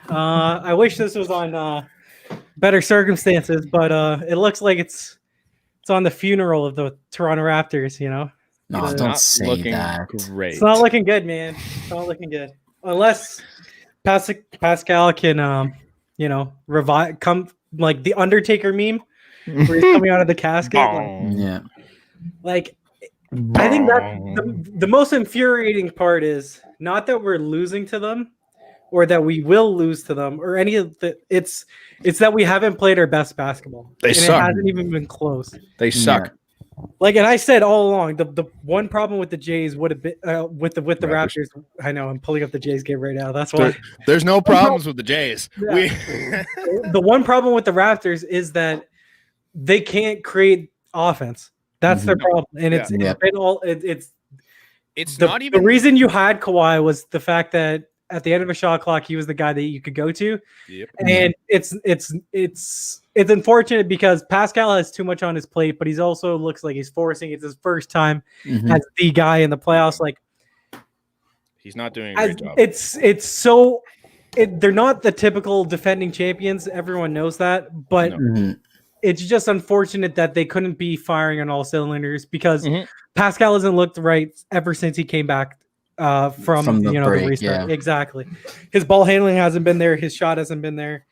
I wish this was on better circumstances, but it looks like it's on the funeral of the Toronto Raptors. No, The- don't Not say looking that. great. It's not looking good, man. It's not looking good. Unless Pascal can, revive, come like the Undertaker meme where he's coming out of the casket. Yeah. Like, I think that the most infuriating part is not that we're losing to them or that we will lose to them or any of the. It's that we haven't played our best basketball. They and suck. It hasn't even been close. They suck. Like, and I said all along, the one problem with the Jays would have been with the Raptors. I know I'm pulling up the Jays game right now. That's why There's no problems with the Jays. Yeah. The one problem with the Raptors is that they can't create offense. That's their problem, and it's not even the reason you had Kawhi was the fact that at the end of a shot clock, he was the guy that you could go to. Yep. And it's unfortunate because Pascal has too much on his plate, but he's also looks like he's forcing. It's his first time as the guy in the playoffs. Like, he's not doing a great job. They're not the typical defending champions. Everyone knows that, but it's just unfortunate that they couldn't be firing on all cylinders because Pascal hasn't looked right ever since he came back from the break, the restart. Yeah. Exactly. His ball handling hasn't been there. His shot hasn't been there.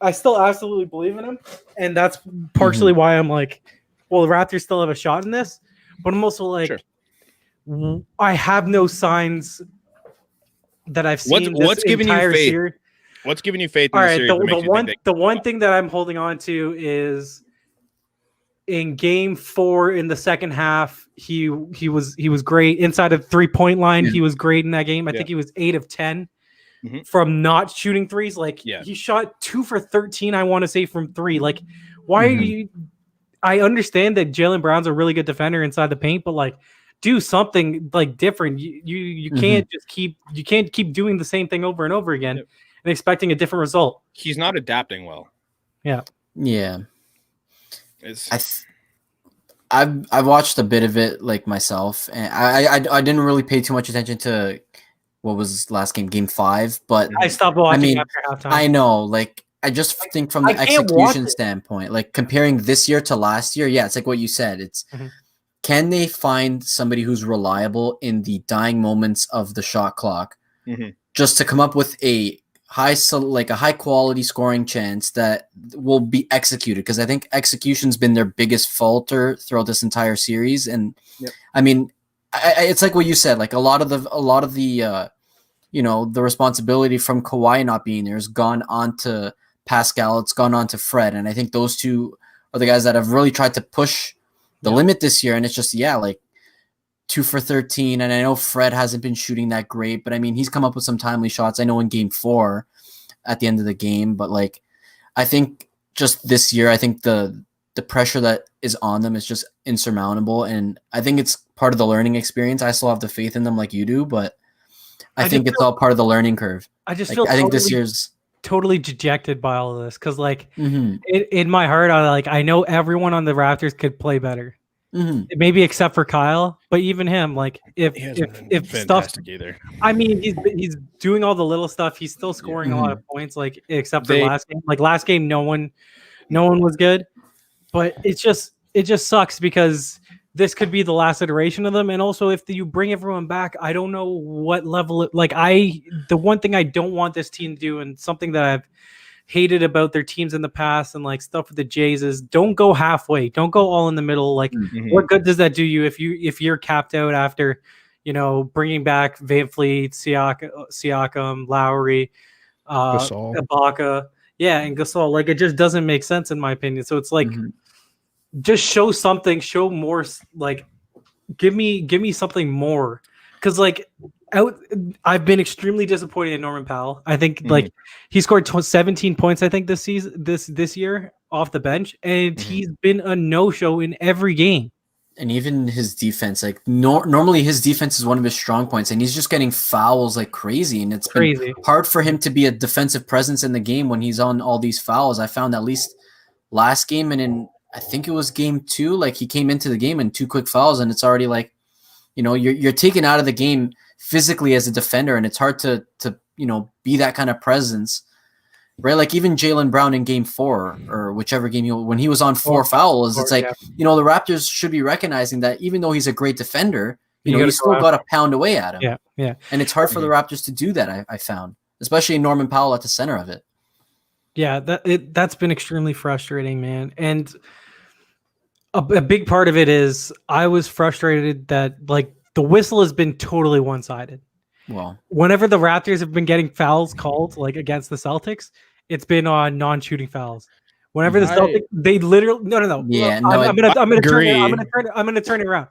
I still absolutely believe in him, and that's partially why I'm like, well, the Raptors still have a shot in this, but I'm also like, I have no signs that I've seen. What's giving you faith? Series. What's giving you faith in the series? The one thing that I'm holding on to is in Game 4 in the second half, he was great inside of 3-point line. He was great in that game. I think he was 8 of 10 from not shooting threes. Like he shot 2 for 13. I want to say from 3. Like, why are you? I understand that Jaylen Brown's a really good defender inside the paint, but like, do something like different. You can't just keep doing the same thing over and over again and expecting a different result. He's not adapting well. Yeah. I've watched a bit of it like myself, and I didn't really pay too much attention to what was last game 5, but I stopped watching after halftime. I know, like I just think from the execution standpoint, like comparing this year to last year, it's like what you said. It's can they find somebody who's reliable in the dying moments of the shot clock, just to come up with a high quality scoring chance that will be executed? Because I think execution's been their biggest falter throughout this entire series. And I mean, it's like what you said, like a lot of the the responsibility from Kawhi not being there has gone on to Pascal. It's gone on to Fred. And I think those two are the guys that have really tried to push the limit this year. And it's just, like 2 for 13. And I know Fred hasn't been shooting that great, but I mean, he's come up with some timely shots. I know in game 4 at the end of the game, but like, I think just this year, I think the pressure that is on them is just insurmountable. And I think it's part of the learning experience. I still have the faith in them like you do, but I think it's all part of the learning curve. I just I think this year's totally dejected by all of this. Cause like in my heart, I know everyone on the Raptors could play better. Maybe except for Kyle, but even him, like if stuff, either. I mean, he's doing all the little stuff. He's still scoring a lot of points, like except for last game. Like last game, no one was good, but it just sucks because this could be the last iteration of them. And also, if you bring everyone back, I don't know what level. The one thing I don't want this team to do, and something that I've hated about their teams in the past and like stuff with the Jays is don't go halfway. Don't go all in the middle. Like what good does that do you if you're capped out after, bringing back Van Fleet, Siakam, Lowry, Gasol. Ibaka, and Gasol. Like it just doesn't make sense in my opinion. So it's like just show something, show more. Like give me something more, because like I've been extremely disappointed in Norman Powell. I think like he scored 17 points, I think this season, this year off the bench, and he's been a no-show in every game. And even his defense, like normally his defense is one of his strong points, and he's just getting fouls like crazy. And it's been hard for him to be a defensive presence in the game when he's on all these fouls. I found at least last game and in I think it was game 2, like he came into the game and 2 quick fouls, and it's already like, you're taken out of the game physically as a defender, and it's hard to be that kind of presence, right? Like even Jaylen Brown in Game 4 or whichever game when he was on 4 fouls, it's like the Raptors should be recognizing that even though he's a great defender, you still got to pound away at him. Yeah. And it's hard for the Raptors to do that. I found, especially Norman Powell at the center of it. Yeah, that's been extremely frustrating, man. And a big part of it is I was frustrated that like the whistle has been totally one-sided. Well, whenever the Raptors have been getting fouls called like against the Celtics, it's been on non-shooting fouls. Whenever the Celtics, they literally no. Yeah, I'm gonna turn it around.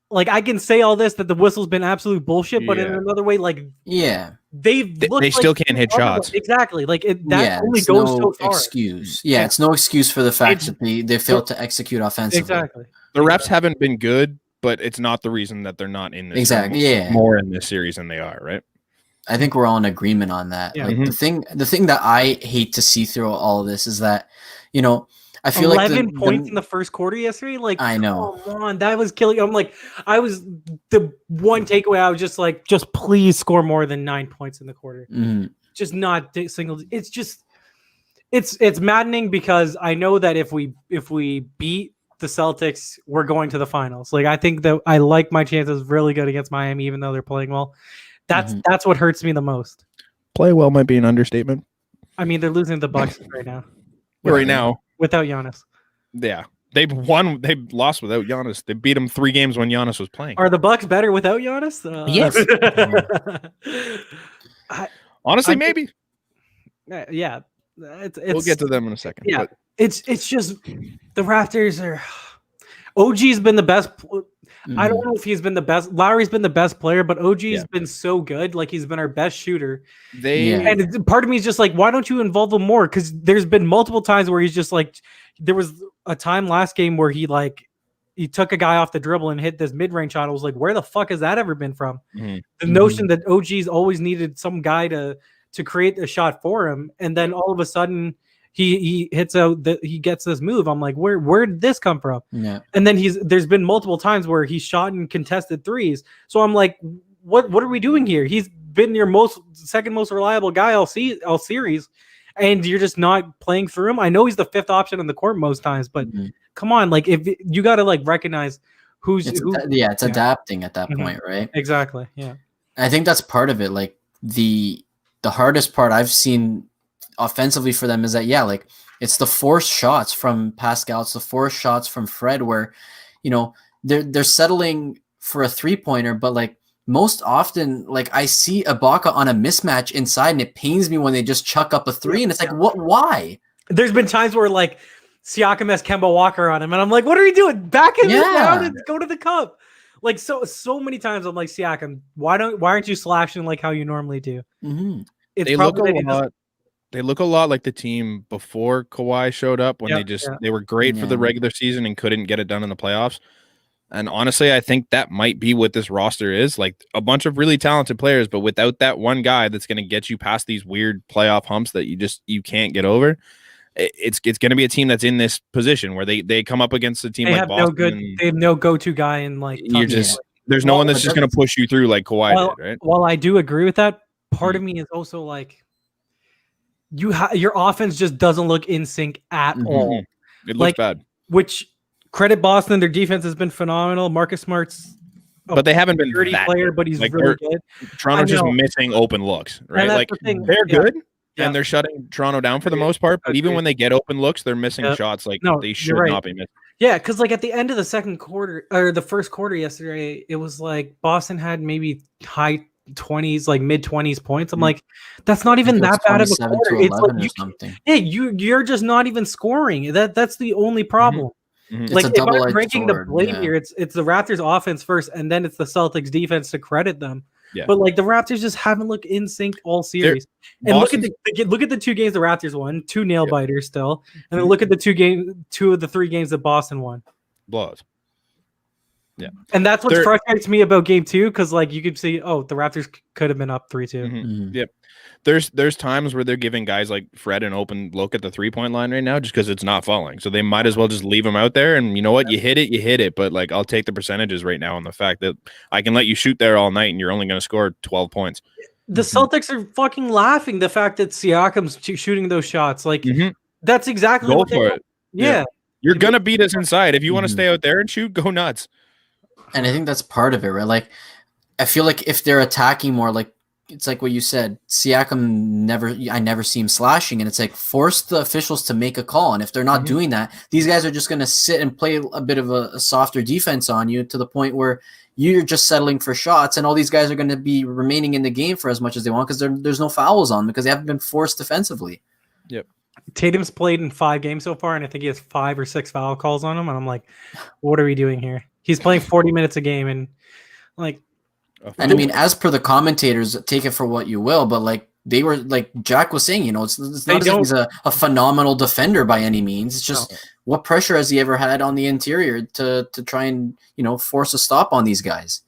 Like I can say all this that the whistle's been absolute bullshit, but in another way, like they still can't hit shots. Exactly, like that only goes so far. Excuse. Yeah, it's no excuse for the fact that they failed to execute offensively. Exactly. The refs haven't been good, but it's not the reason that they're not in this. More in this series than they are, right? I think we're all in agreement on that. Yeah. Like the thing that I hate to see through all of this is that I feel 11 points in the first quarter yesterday. Like, I know, come on, that was killing. I'm like, the one takeaway. I was just like, just please score more than 9 points in the quarter. Mm-hmm. Just not single. It's just, it's maddening because I know that if we beat the Celtics, we're going to the finals. Like, I think that I like my chances really good against Miami, even though they're playing well. That's what hurts me the most. Play well might be an understatement. I mean, they're losing the Bucks right now. Without Giannis. Yeah. They lost without Giannis. They beat him 3 games when Giannis was playing. Are the Bucks better without Giannis? Yes. Honestly, maybe. Yeah. We'll get to them in a second. Yeah. But. It's just the Raptors are OG's been the best. I don't know if he's been the best. Lowry's been the best player, but OG's been so good. Like he's been our best shooter. And part of me is just like, why don't you involve him more? Because there's been multiple times where he's just like, there was a time last game where he took a guy off the dribble and hit this mid-range shot. I was like, where the fuck has that ever been from? The notion that OG's always needed some guy to create a shot for him, and then all of a sudden he hits out that he gets this move. I'm like, where did this come from? Yeah. And then there's been multiple times where he's shot and contested threes. So I'm like, what are we doing here? He's been your second most reliable guy all series, and you're just not playing through him. I know he's the 5th option on the court most times, but come on, like if you got to like recognize it's adapting at that point, right? Exactly. Yeah. I think that's part of it. Like the hardest part I've seen offensively for them is that like it's the forced shots from Pascal, it's the forced shots from Fred where they're settling for a 3-pointer, but like most often like I see Ibaka on a mismatch inside and it pains me when they just chuck up a 3 and it's like why? There's been times where like Siakam has Kemba Walker on him and I'm like, what are you doing? Back him down and go to the cup. Like so many times I'm like, Siakam, why aren't you slashing like how you normally do? It's They look a lot like the team before Kawhi showed up when they were great for the regular season and couldn't get it done in the playoffs. And honestly, I think that might be what this roster is, like a bunch of really talented players, but without that one guy that's going to get you past these weird playoff humps that you can't get over. It's going to be a team that's in this position where they come up against a team like Boston. They have no go-to guy in like there's no one that's just going to push you through like Kawhi did, right? While I do agree with that, part of me is also like, your offense just doesn't look in sync at all. It looks bad. Which credit Boston, their defense has been phenomenal. Marcus Smart's but they haven't been dirty player, but he's like really good. Toronto's just missing open looks, right? Like they're good and they're shutting Toronto down for the most part. But even when they get open looks, they're missing shots like they should not be missing. Yeah, because like at the end of the second quarter or the first quarter yesterday, it was like Boston had maybe high 20s, like mid 20s points. I'm like, that's not even that bad of a quarter. It's like you're just not even scoring. That's the only problem. Like if I'm ranking the blame here, it's the Raptors offense first, and then it's the Celtics defense to credit them. Yeah. But like the Raptors just haven't looked in sync all series. And look at the 2 games the Raptors won, 2 nail biters still, and then look at the 2 of the 3 games that Boston won. Blows. Yeah. And that's what frustrates me about game 2, because like you could see, the Raptors could have been up 3-2. Yep. There's times where they're giving guys like Fred an open look at the 3-point line right now just because it's not falling. So they might as well just leave him out there. And you know what? You hit it. But like I'll take the percentages right now on the fact that I can let you shoot there all night and you're only going to score 12 points. the Celtics are fucking laughing the fact that Siakam's shooting those shots. Like that's exactly go what for it. Yeah. You're gonna beat us inside. If you want to stay out there and shoot, go nuts. And I think that's part of it, right? Like, I feel like if they're attacking more, like it's like what you said, Siakam I never see him slashing, and it's like force the officials to make a call. And if they're not doing that, these guys are just going to sit and play a bit of a softer defense on you to the point where you're just settling for shots, and all these guys are going to be remaining in the game for as much as they want because there's no fouls on them because they haven't been forced defensively. Yep. Tatum's played in 5 games so far, and I think he has 5 or 6 foul calls on him. And I'm like, what are we doing here? He's playing 40 minutes a game, and like. And I mean, as per the commentators, take it for what you will, but like they were, like Jack was saying, it's not as if he's a phenomenal defender by any means. It's just what pressure has he ever had on the interior to try and force a stop on these guys?